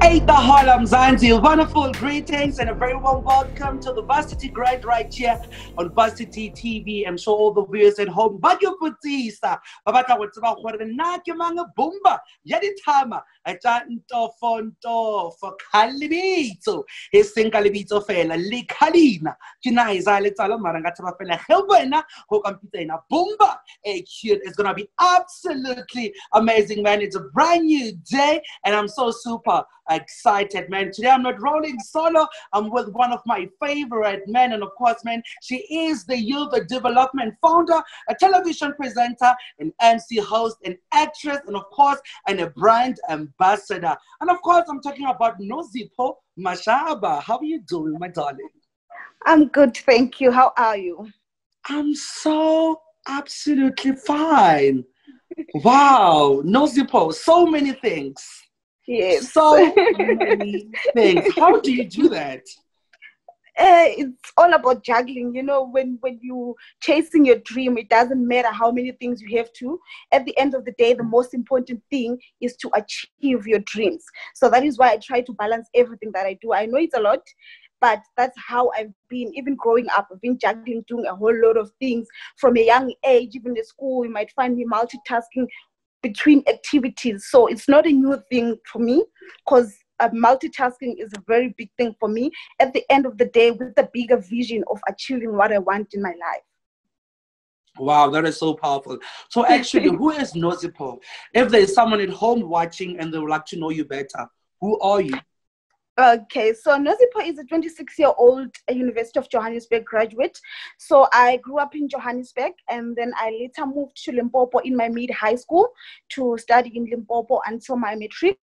Hey, the Harlem Zanzi, wonderful greetings and a very warm welcome to the Varsity Grind right here on Varsity TV. I'm sure all the viewers at home, but you put this, Babata, what's about what the Nakimanga Bumba, Yaditama, a tanto fonto for Calibito, his sing Calibito fella, Likalina, Kina is Alitala Marangata Fella, Helvena, who computer in a Bumba. A cute, it's gonna be absolutely amazing, man. It's a brand new day, and I'm so super excited, man. Today I'm not rolling solo. I'm with one of my favorite men, and of course, man, she is the youth development founder, a television presenter, an MC host, an actress, and of course, and a brand ambassador. And of course, I'm talking about Nozipho Mashaba. How are you doing, my darling? I'm good, thank you. How are you? I'm so absolutely fine. Wow, Nozipho, so many things. Yes. So many things. How do you do that? It's all about juggling. You know, when you chasing your dream, it doesn't matter how many things you have to. At the end of the day, the most important thing is to achieve your dreams. So that is why I try to balance everything that I do. I know it's a lot, but that's how I've been. Even growing up, I've been juggling, doing a whole lot of things from a young age. Even in school, you might find me multitasking between activities. So it's not a new thing for me, because multitasking is a very big thing for me at the end of the day, with the bigger vision of achieving what I want in my life. Wow, that is so powerful. So actually, who is Nozipho? If there's someone at home watching and they would like to know you better, who are you? Okay, so Nozipho is a 26-year-old University of Johannesburg graduate. So I grew up in Johannesburg, and then I later moved to Limpopo in my mid-high school to study in Limpopo until my matric.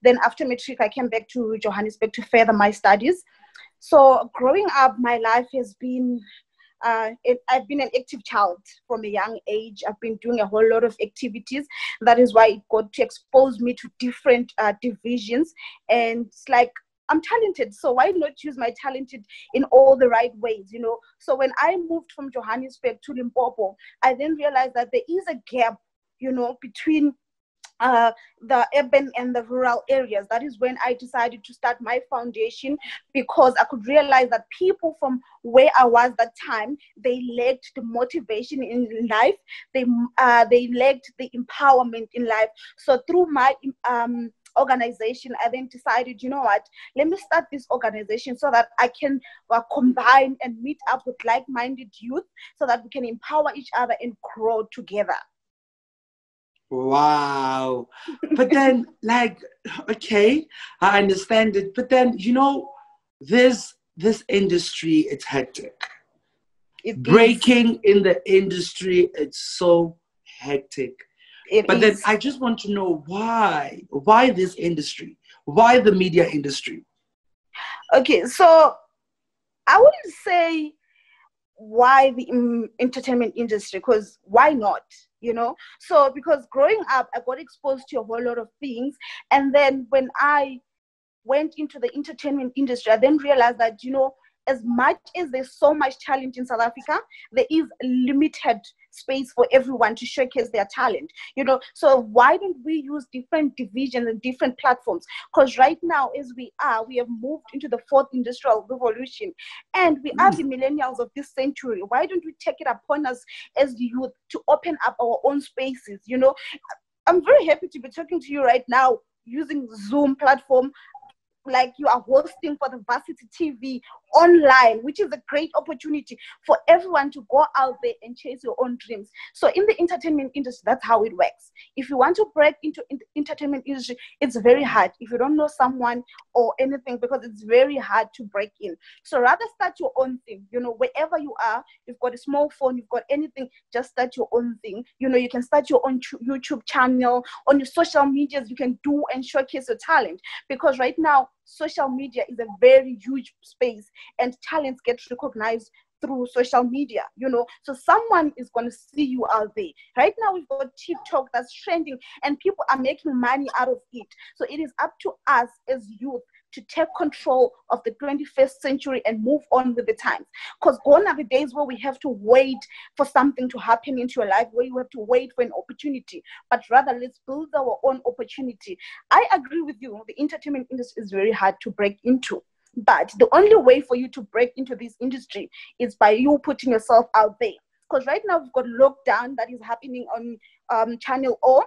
Then after matric, I came back to Johannesburg to further my studies. So growing up, my life has been I've been an active child from a young age. I've been doing a whole lot of activities. That is why it got to expose me to different divisions. And it's like, I'm talented, so why not use my talented in all the right ways, you know? So when I moved from Johannesburg to Limpopo, I then realized that there is a gap, you know, between the urban and the rural areas. That is when I decided to start my foundation, because I could realize that people from where I was that time, they lacked the motivation in life. They lacked the empowerment in life. So through my organization, I then decided, you know what, let me start this organization so that I can combine and meet up with like-minded youth so that we can empower each other and grow together. Wow. But then, like, okay, I understand it. But then, you know, this industry, it's hectic. Breaking in the industry, it's so hectic. But then I just want to know why this industry? Why the media industry? Okay, so I wouldn't say why the entertainment industry, because why not? You know, so because growing up, I got exposed to a whole lot of things. And then when I went into the entertainment industry, I then realized that, you know, as much as there's so much talent in South Africa, there is limited space for everyone to showcase their talent, you know. So why don't we use different divisions and different platforms? Because right now, as we have moved into the fourth industrial revolution, and we are the millennials of this century. Why don't we take it upon us as youth to open up our own spaces? You know, I'm very happy to be talking to you right now using Zoom platform, like you are hosting for the Varsity TV online, which is a great opportunity for everyone to go out there and chase your own dreams. So in the entertainment industry, that's how it works. If you want to break into entertainment industry, it's very hard if you don't know someone or anything, because it's very hard to break in. So rather start your own thing. You know, wherever you are, you've got a small phone, you've got anything, just start your own thing. You know, you can start your own YouTube channel. On your social medias, you can do and showcase your talent, because right now, social media is a very huge space, and talents get recognized through social media, you know. So someone is going to see you out there. Right now, we've got TikTok that's trending, and people are making money out of it. So it is up to us as youth to take control of the 21st century and move on with the times. Because gone are the days where we have to wait for something to happen into your life, where you have to wait for an opportunity, but rather let's build our own opportunity. I agree with you. The entertainment industry is very hard to break into. But the only way for you to break into this industry is by you putting yourself out there. Because right now we've got lockdown that is happening on Channel O.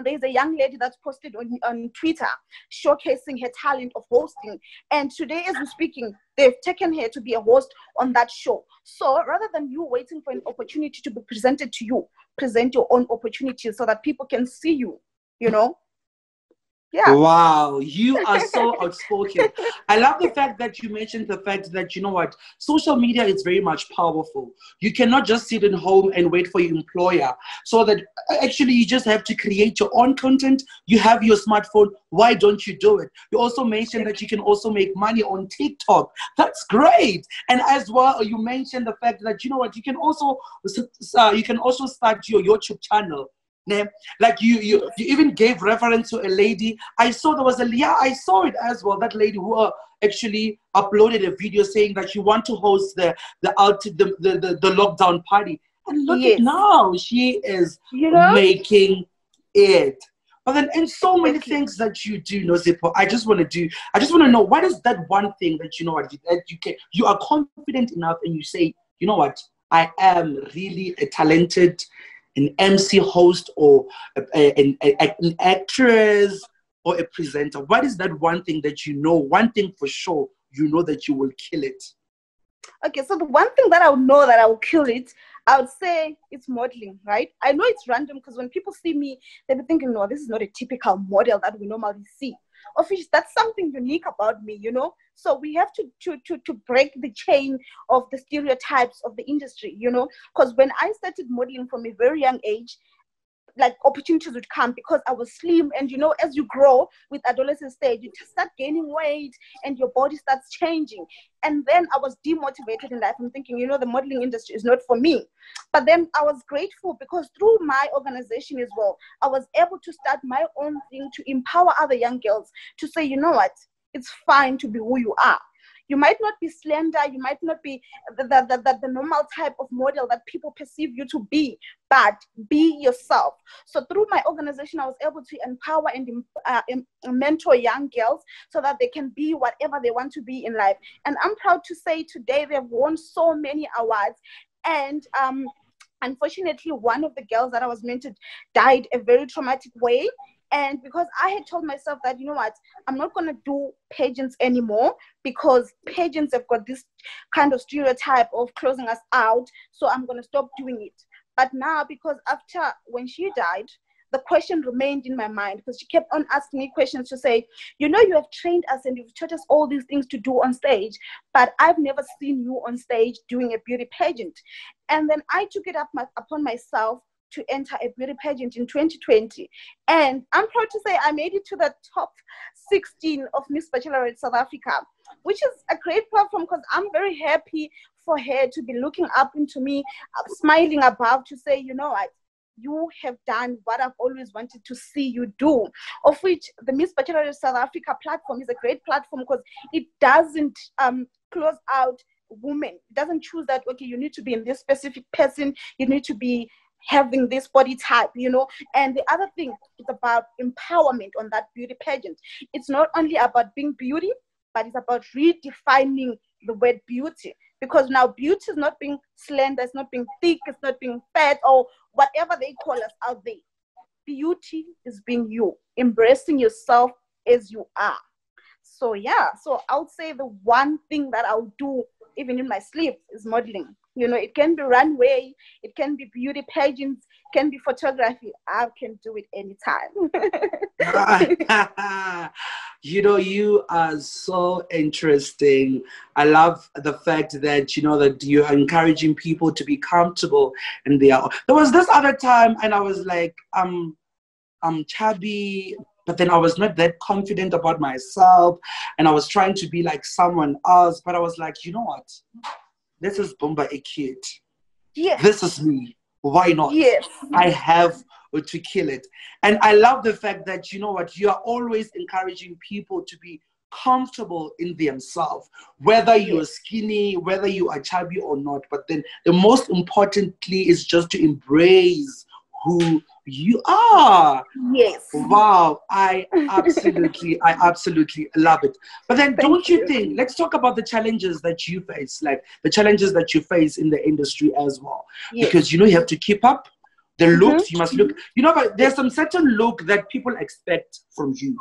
There's a young lady that's posted on Twitter showcasing her talent of hosting. And today, as we're speaking, they've taken her to be a host on that show. So rather than you waiting for an opportunity to be presented to you, present your own opportunity so that people can see you, you know? Yeah. Wow, you are so outspoken. I love the fact that you mentioned the fact that, you know what, social media is very much powerful. You cannot just sit at home and wait for your employer. So that actually you just have to create your own content. You have your smartphone. Why don't you do it? You also mentioned that you can also make money on TikTok. That's great. And as well, you mentioned the fact that, you know what, you can also start your YouTube channel. Like you even gave reference to a lady. I saw I saw it as well. That lady who actually uploaded a video saying that she want to host the lockdown party. And look at now, she is making it. But then, and so many things that you do, Nozipho, I just want to know, what is that one thing that, you know what, that you are confident enough and you say, you know what, I am really a talented an MC host or an actress or a presenter? What is that one thing that you know, one thing for sure, you know that you will kill it? Okay, so the one thing that I would know that I will kill it, I would say it's modeling, right? I know it's random because when people see me, they'll be thinking, no, this is not a typical model that we normally see. Of which that's something unique about me, you know? So we have to break the chain of the stereotypes of the industry, you know? Because when I started modeling from a very young age, like opportunities would come because I was slim, and you know, as you grow with adolescent stage, you just start gaining weight and your body starts changing. And then I was demotivated in life. I'm thinking, you know, the modeling industry is not for me. But then I was grateful because through my organization as well, I was able to start my own thing to empower other young girls to say, you know what, it's fine to be who you are. You might not be slender, you might not be the normal type of model that people perceive you to be, but be yourself. So through my organization, I was able to empower and mentor young girls so that they can be whatever they want to be in life. And I'm proud to say today they've won so many awards. And unfortunately, one of the girls that I was mentored died a very traumatic way. And because I had told myself that, you know what, I'm not going to do pageants anymore because pageants have got this kind of stereotype of closing us out. So I'm going to stop doing it. But now, because after when she died, the question remained in my mind because she kept on asking me questions to say, you know, you have trained us and you've taught us all these things to do on stage, but I've never seen you on stage doing a beauty pageant. And then I took it upon myself to enter a beauty pageant in 2020. And I'm proud to say I made it to the top 16 of Miss Bachelorette South Africa, which is a great platform because I'm very happy for her to be looking up into me, smiling above to say, you know what, you have done what I've always wanted to see you do. Of which the Miss Bachelorette South Africa platform is a great platform because it doesn't close out women. It doesn't choose that, okay, you need to be in this specific person, you need to be having this body type, you know. And the other thing is about empowerment on that beauty pageant. It's not only about being beauty, but it's about redefining the word beauty. Because now beauty is not being slender, it's not being thick, it's not being fat, or whatever they call us out there. Beauty is being you, embracing yourself as you are. So yeah, so I would say the one thing that I'll do even in my sleep is modeling. You know, it can be runway, it can be beauty pageants, it can be photography. I can do it anytime. You know, you are so interesting. I love the fact that, you know, that you are encouraging people to be comfortable in their own. There was this other time and I was like, I'm chubby, but then I was not that confident about myself and I was trying to be like someone else, but I was like, you know what? This is Bomba a kid. Yes. This is me. Why not? Yes. I have to kill it. And I love the fact that, you know what, you are always encouraging people to be comfortable in themselves, whether you're skinny, whether you are chubby or not. But then the most importantly is just to embrace who you are. Yes. Wow, I absolutely love it. But then don't you think, let's talk about the challenges that you face, like the challenges that you face in the industry as well. Because, you know, you have to keep up the looks, you must look, you know, but there's some certain look that people expect from you.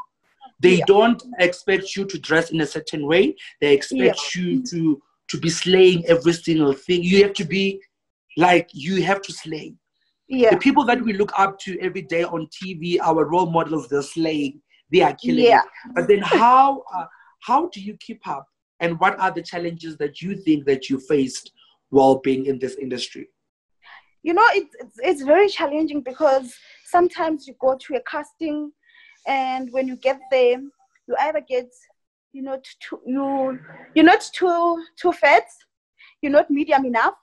They don't expect you to dress in a certain way. They expect you to be slaying every single thing. You have to be like, you have to slay. The people that we look up to every day on TV, our role models, they're slaying, they are killing it. But then how do you keep up? And what are the challenges that you think that you faced while being in this industry? You know, it's very challenging because sometimes you go to a casting, and when you get there, you either get, you're not too fat, you're not medium enough.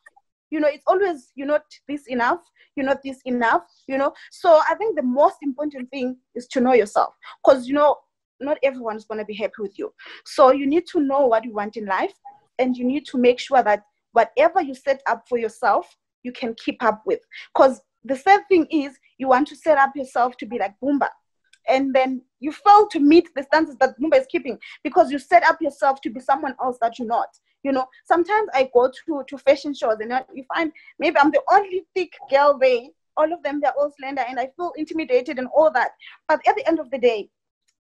You know, it's always, you're not this enough, you're not this enough, you know. So I think the most important thing is to know yourself, because, you know, not everyone is going to be happy with you. So you need to know what you want in life, and you need to make sure that whatever you set up for yourself, you can keep up with. Because the sad thing is, you want to set up yourself to be like Boomba, and then you fail to meet the standards that Boomba is keeping because you set up yourself to be someone else that you're not. You know, sometimes I go to fashion shows and you find maybe I'm the only thick girl there. All of them, they're all slender, and I feel intimidated and all that. But at the end of the day,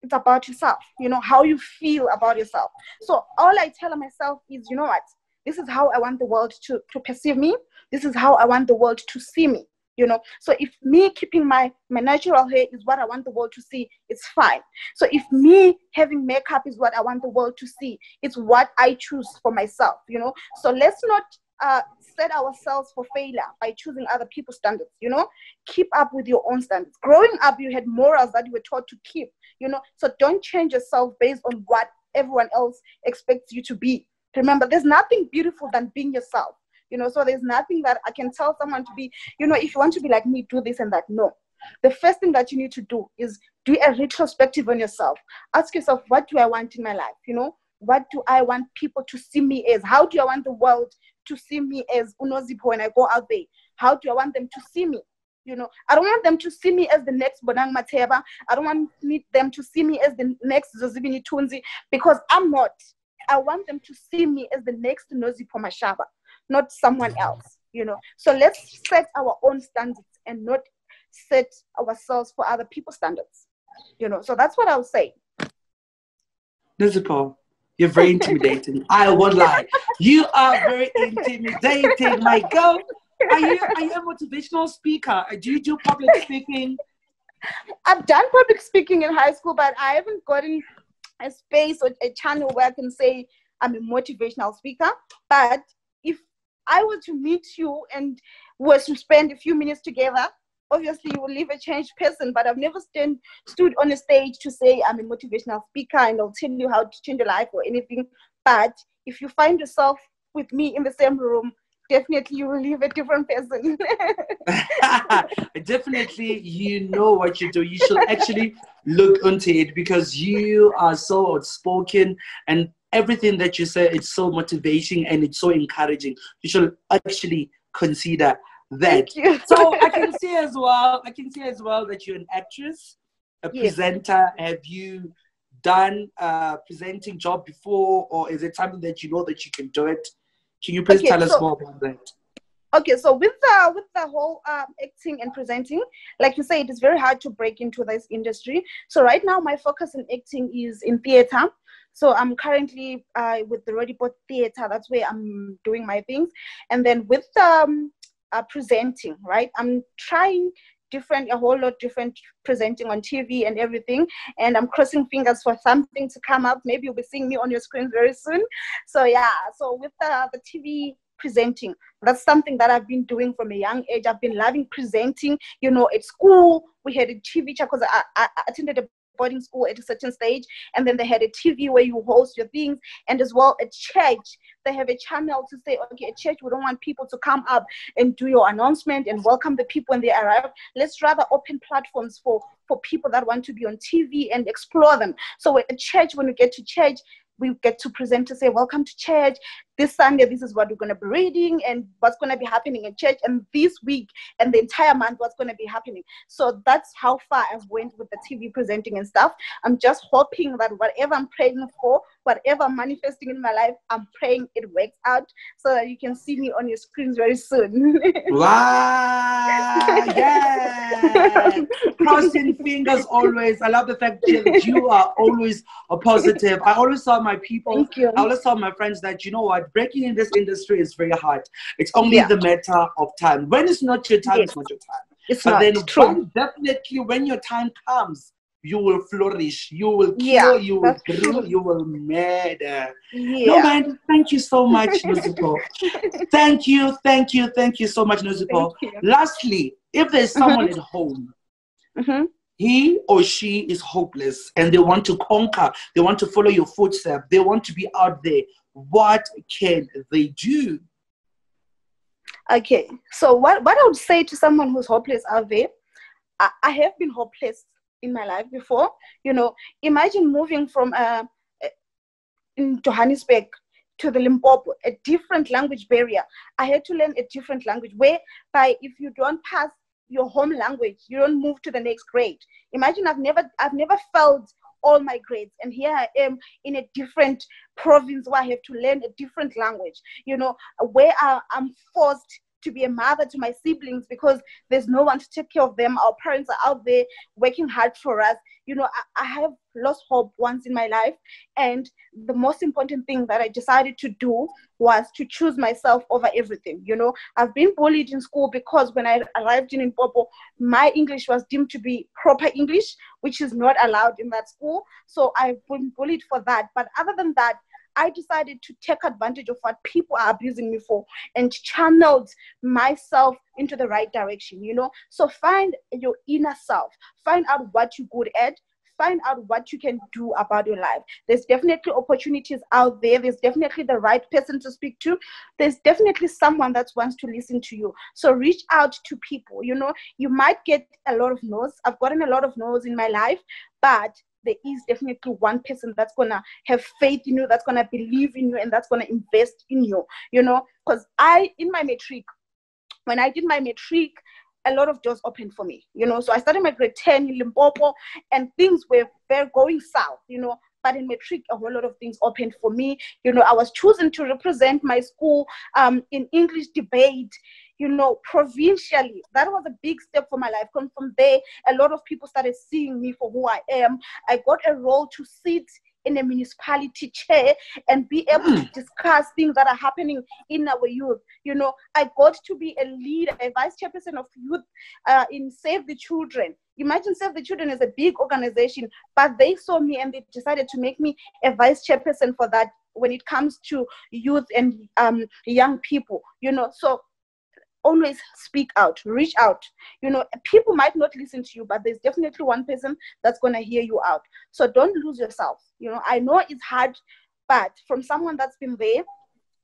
it's about yourself, you know, how you feel about yourself. So all I tell myself is, you know what, this is how I want the world to perceive me. This is how I want the world to see me. You know, so if me keeping my natural hair is what I want the world to see, it's fine. So if me having makeup is what I want the world to see, it's what I choose for myself, you know. So let's not set ourselves for failure by choosing other people's standards, you know. Keep up with your own standards. Growing up, you had morals that you were taught to keep, you know. So don't change yourself based on what everyone else expects you to be. Remember, there's nothing beautiful than being yourself. You know, so there's nothing that I can tell someone to be, you know, if you want to be like me, do this and that. No. The first thing that you need to do is do a retrospective on yourself. Ask yourself, what do I want in my life? You know, what do I want people to see me as? How do I want the world to see me as Nozipho when I go out there? How do I want them to see me? You know, I don't want them to see me as the next Bonang Mateba. I don't want them to see me as the next Zozibini Tunzi, because I'm not. I want them to see me as the next Nozipho Mashaba, not someone else, you know. So let's set our own standards and not set ourselves for other people's standards, you know. So that's what I would say. Nozipho, you're very intimidating. I won't lie. You are very intimidating, my girl. Are you a motivational speaker? Do you do public speaking? I've done public speaking in high school, but I haven't gotten a space or a channel where I can say I'm a motivational speaker. But if I were to meet you and was to spend a few minutes together, obviously you will leave a changed person. But I've never stood on a stage to say I'm a motivational speaker and I'll tell you how to change your life or anything. But if you find yourself with me in the same room, definitely you will leave a different person. Definitely, you know what you do. You should actually look into it because you are so outspoken and everything that you say, it's so motivating and it's so encouraging. You should actually consider that. So I can see as well that you're an actress, a presenter. Have you done a presenting job before, or is it something that you know that you can do it? Can you please tell us more about that? Okay, so with the whole acting and presenting, like you say, it is very hard to break into this industry. So right now, my focus in acting is in theater. So I'm currently with the Rodipot Theater. That's where I'm doing my things. And then with presenting, right? I'm trying a whole lot different presenting on TV and everything. And I'm crossing fingers for something to come up. Maybe you'll be seeing me on your screen very soon. So yeah, so with the TV presenting, that's something that I've been doing from a young age. I've been loving presenting. You know, at school, we had a TV chat because I attended a boarding school at a certain stage, and then they had a TV where you host your things, and as well at church they have a channel to say, okay, at church we don't want people to come up and do your announcement and welcome the people when they arrive. Let's rather open platforms for people that want to be on TV and explore them. So at church, when we get to church, we get to present to say, welcome to church. This Sunday, this is what we're going to be reading and what's going to be happening in church. And this week and the entire month, what's going to be happening. So that's how far I've went with the TV presenting and stuff. I'm just hoping that whatever I'm praying for, whatever I'm manifesting in my life, I'm praying it works out so that you can see me on your screens very soon. Wow, yeah. Crossing fingers always. I love the fact that you are always a positive. I always tell my people, Thank you. I always tell my friends that, you know what, breaking in this industry is very hard. It's only the matter of time. When it's not your time, it's not your time. It's but not then true. Definitely when your time comes, you will flourish, you will kill, you will grill, you will murder. No, man, thank you so much, Nozipho. Thank you so much, Nozipho. Lastly, if there's someone at home, he or she is hopeless and they want to conquer, they want to follow your footsteps, they want to be out there, what can they do? Okay, so what I would say to someone who's hopeless out there, I have been hopeless in my life before. You know, imagine moving from in Johannesburg to the Limpopo, a different language barrier. I had to learn a different language whereby if you don't pass your home language, you don't move to the next grade. Imagine I've never felt all my grades, and here I am in a different province where I have to learn a different language, you know, where I'm forced to be a mother to my siblings because there's no one to take care of them. Our parents are out there working hard for us. You know, I have lost hope once in my life, and the most important thing that I decided to do was to choose myself over everything. You know, I've been bullied in school because when I arrived in Limpopo, my English was deemed to be proper English, which is not allowed in that school. So I've been bullied for that. But other than that, I decided to take advantage of what people are abusing me for and channeled myself into the right direction, you know. So find your inner self, find out what you're good at, find out what you can do about your life. There's definitely opportunities out there. There's definitely the right person to speak to. There's definitely someone that wants to listen to you. So reach out to people, you know. You might get a lot of no's. I've gotten a lot of no's in my life, but there is definitely one person that's going to have faith in you, that's going to believe in you, and that's going to invest in you, you know. Because in my matric, when I did my matric, a lot of doors opened for me, you know. So I started my grade 10 in Limpopo, and things were going south, you know. But in matric, a whole lot of things opened for me. You know, I was chosen to represent my school in English debate, you know, provincially. That was a big step for my life. From there, a lot of people started seeing me for who I am. I got a role to sit in a municipality chair and be able to discuss things that are happening in our youth. You know, I got to be a leader, a vice chairperson of youth in Save the Children. Imagine Save the Children is a big organization, but they saw me and they decided to make me a vice chairperson for that when it comes to youth and young people, you know. So always speak out, reach out. You know, people might not listen to you, but there's definitely one person that's going to hear you out. So don't lose yourself. You know, I know it's hard, but from someone that's been there,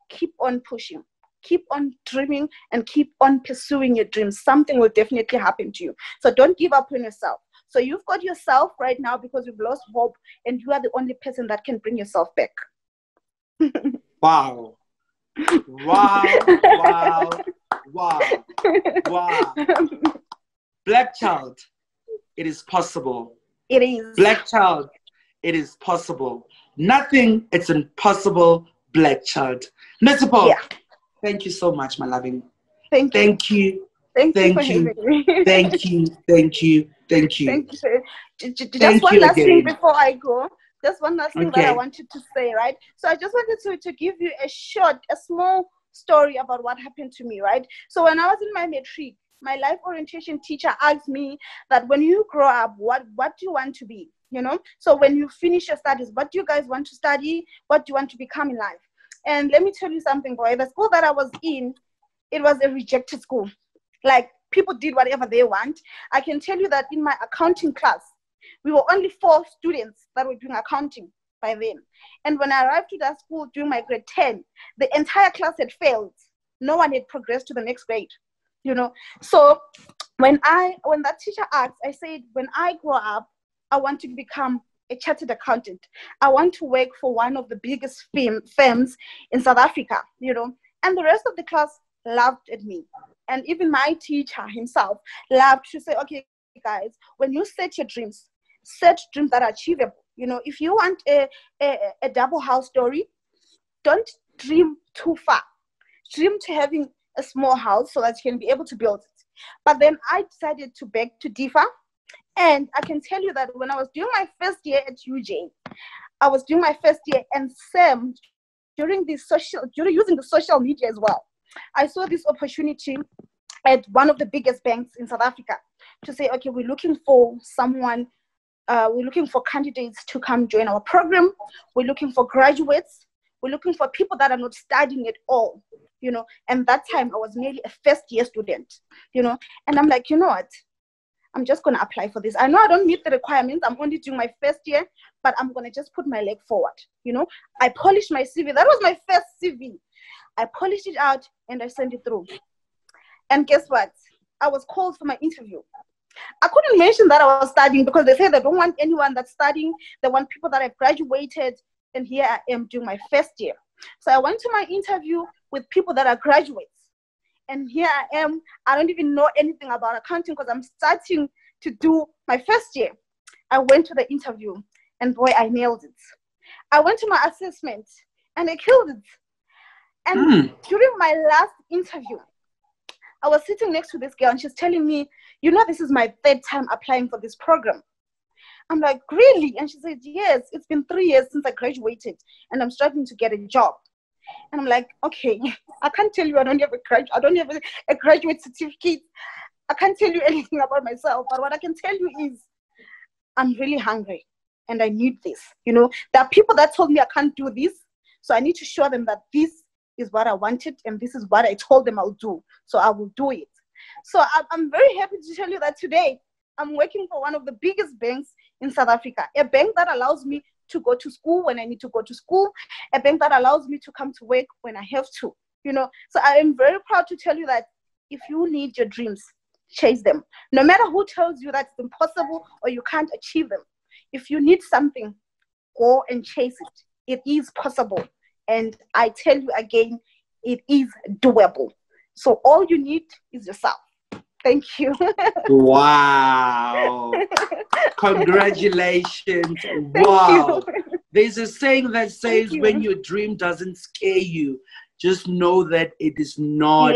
keep on pushing, keep on dreaming, and keep on pursuing your dreams. Something will definitely happen to you. So don't give up on yourself. So you've got yourself right now because you've lost hope, and you are the only person that can bring yourself back. Wow. Wow. Black child, it is possible. It is. Black child, it is possible. Nothing, it's impossible, black child. Nozipho, thank you so much, my loving. Thank you. Thank you. Thank you for having me. Thank you. Just one last thing before I go. Just one last thing that I wanted to say, right? So I just wanted to give you a small story about what happened to me, right? So when I was in my matric, my life orientation teacher asked me that when you grow up, what do you want to be? You know, so when you finish your studies, what do you guys want to study? What do you want to become in life? And let me tell you something, boy. The school that I was in, it was a rejected school. Like, people did whatever they want. I can tell you that in my accounting class, We were only 4 students that were doing accounting by then. And when I arrived to that school during my grade 10, the entire class had failed. No one had progressed to the next grade, you know. So when that teacher asked, I said, when I grow up, I want to become a chartered accountant. I want to work for one of the biggest firms in South Africa, you know. And the rest of the class laughed at me. And even my teacher himself laughed to say, okay, guys, when you set your dreams, set dreams that are achievable. You know, if you want a double house story, don't dream too far. Dream to having a small house so that you can be able to build it. But then I decided to beg to differ. And I can tell you that when I was doing my first year at UJ, I was doing my first year, and Sam, during using the social media as well, I saw this opportunity at one of the biggest banks in South Africa to say, okay, we're looking for someone, we're looking for candidates to come join our program. We're looking for graduates. We're looking for people that are not studying at all, you know. And that time I was merely a first year student, you know. And I'm like, you know what? I'm just going to apply for this. I know I don't meet the requirements. I'm only doing my first year, but I'm going to just put my leg forward, you know. I polished my CV. That was my first CV. I polished it out and I sent it through. And guess what? I was called for my interview. I couldn't mention that I was studying because they say they don't want anyone that's studying. They want people that have graduated. And here I am doing my first year. So I went to my interview with people that are graduates. And here I am. I don't even know anything about accounting because I'm starting to do my first year. I went to the interview and boy, I nailed it. I went to my assessment and I killed it. And during my last interview, I was sitting next to this girl and she's telling me, you know, this is my 3rd time applying for this program. I'm like, really? And she said, yes, it's been 3 years since I graduated and I'm struggling to get a job. And I'm like, okay, I can't tell you I don't have a graduate certificate. I can't tell you anything about myself. But what I can tell you is I'm really hungry and I need this. You know, there are people that told me I can't do this. So I need to show them that this is what I wanted and this is what I told them I'll do. So I will do it. So I'm very happy to tell you that today I'm working for one of the biggest banks in South Africa, a bank that allows me to go to school when I need to go to school, a bank that allows me to come to work when I have to, you know. So I am very proud to tell you that if you need your dreams, chase them. No matter who tells you that it's impossible or you can't achieve them. If you need something, go and chase it. It is possible. And I tell you again, it is doable. So all you need is yourself. Thank you. Wow. Congratulations. Wow. There's a saying that says when your dream doesn't scare you, just know that it is not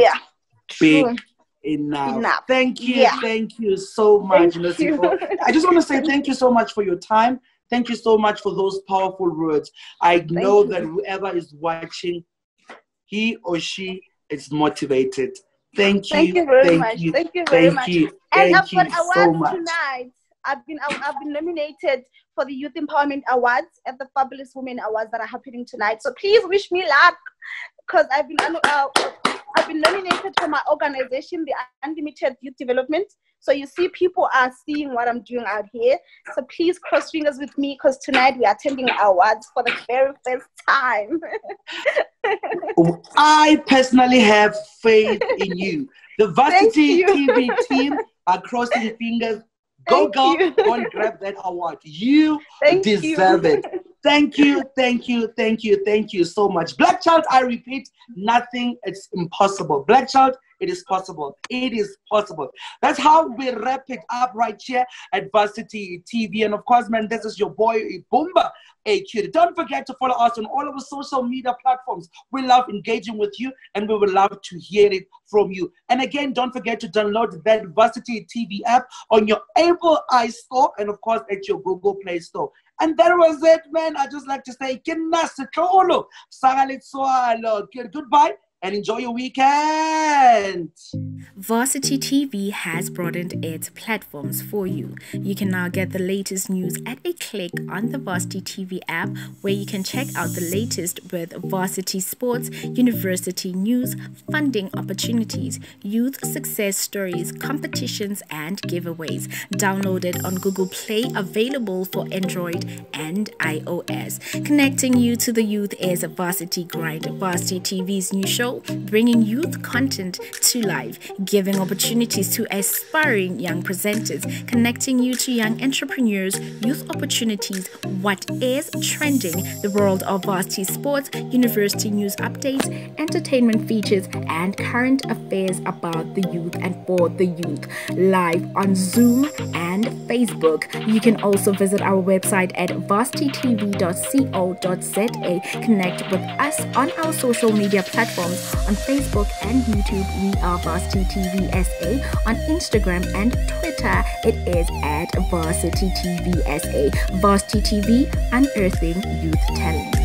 big enough. Thank you. Thank you so much, Nozipho. I just want to say thank you so much for your time. Thank you so much for those powerful words. I know that whoever is watching, he or she is motivated. Thank you. Thank you very much. Thank you very much. And I've got awards tonight. I've been nominated for the Youth Empowerment Awards at the Fabulous Women Awards that are happening tonight. So please wish me luck because I've been nominated for my organization, the Unlimited Youth Development. So you see, people are seeing what I'm doing out here. So please cross fingers with me because tonight we are attending awards for the very first time. I personally have faith in you. The Varsity TV team are crossing fingers. Go and grab that award. You deserve it. Thank you so much. Black child, I repeat, nothing is impossible. Black child, it is possible. It is possible. That's how we wrap it up right here at Varsity TV. And of course, man, this is your boy, Boomba AQ. Don't forget to follow us on all of our social media platforms. We love engaging with you and we would love to hear it from you. And again, don't forget to download that Varsity TV app on your Apple iStore and of course at your Google Play Store. And that was it, man. I just like to say, goodbye. and enjoy your weekend. Varsity TV has broadened its platforms for you. You can now get the latest news at a click on the Varsity TV app, where you can check out the latest with varsity sports, university news, funding opportunities, youth success stories, competitions, and giveaways. Download it on Google Play, available for Android and iOS. Connecting you to the youth is Varsity Grind, Varsity TV's new show, bringing youth content to life, giving opportunities to aspiring young presenters, connecting you to young entrepreneurs, youth opportunities, what is trending, the world of varsity sports, university news updates, entertainment features, and current affairs about the youth and for the youth, live on Zoom and Facebook. You can also visit our website at varsitytv.co.za. Connect with us on our social media platforms. On Facebook and YouTube, we are Varsity TV SA. On Instagram and Twitter, it is at Varsity TV SA. Varsity TV, unearthing youth talent.